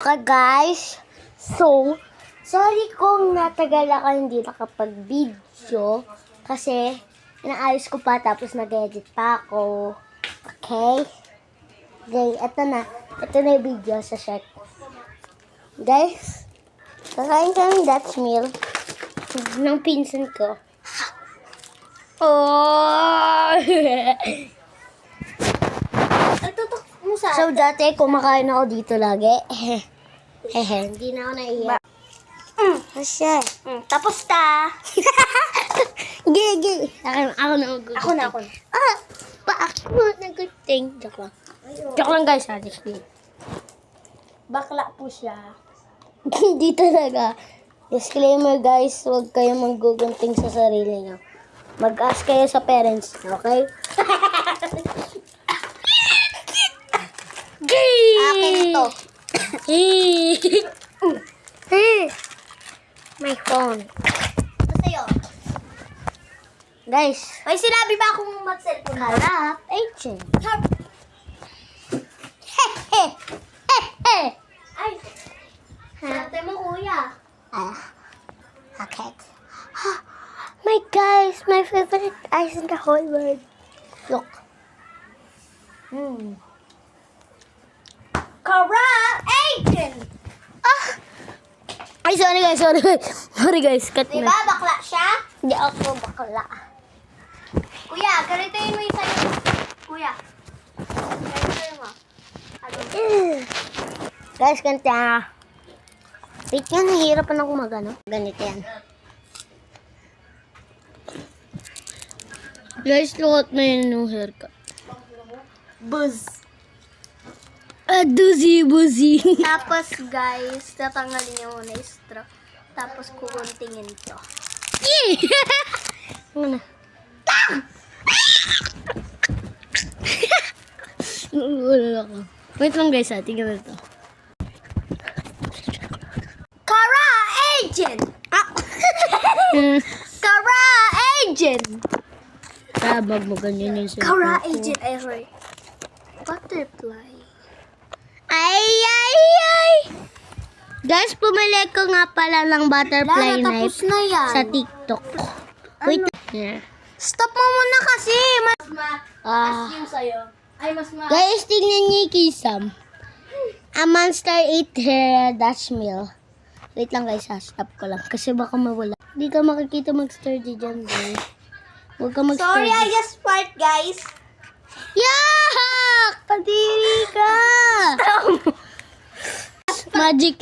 Okay guys, so sorry kung natagal ako hindi nakapag-video kasi inaayos ko pa tapos nag-edit pa ako. Okay? Okay, eto na. Ito na yung video sa check. Guys, kakain kami Dutch meal ng pinsan ko. Oh! So, dati kumakain ako dito lagi. Hehe, hindi na ako naiyak. Asya. Tapos ta. Gigi. Ako na mag-good Ako na. Ako na good thing. Joke lang. Joke lang guys, honestly. Bakla po siya. Hindi talaga. Disclaimer guys, huwag kayong manggugunting sa sarili nyo. Mag-ask kayo sa parents, okay? Akin to. My phone. Sa'yo. Guys, May sinabi ba akong mag-cellphone? harap, agent. Ay. Sante mo, kuya. Okay. My guys, my favorite ice in the whole world. Look. Kara agent. Ay, sorry guys, sorry guys. Sorry guys, cut Diba, na. bakla siya? Hindi ako bakla. Kuya, ganitoin mo yung sa'yo. Kuya. Ganitoin mo. Guys, kanta. Wait nga, nahihirapan ako mag-ano. Ganito yan. Guys, look at my new haircut. Buzz. Aduzi-buzi. Tapos, guys, tatanggalin niyo muna yung straw. Tapos, kukuntingin to. Ano na? Wala ako. Wait lang guys, tingnan mo ito. Kara agent! Kara agent! Tabag mo ganyan yung cellphone Kara ko. agent, ay sorry. Butterfly. Ay! Guys, pumili ko nga pala ng butterfly Lala, tapos knife na yan. sa TikTok. Wait. Yeah. Stop mo muna kasi. Mas Ah. yung sa'yo. Ay, mas Guys, tingnan niyo yung kisam. A monster ate her Dutch meal. Wait lang guys, stop ko lang. Kasi baka mawala. Hindi ka makikita mag-sturdy dyan, guys. Huwag ka mag-sturdy. Sorry, I just fart, guys. Yak! Padiri ka! Magic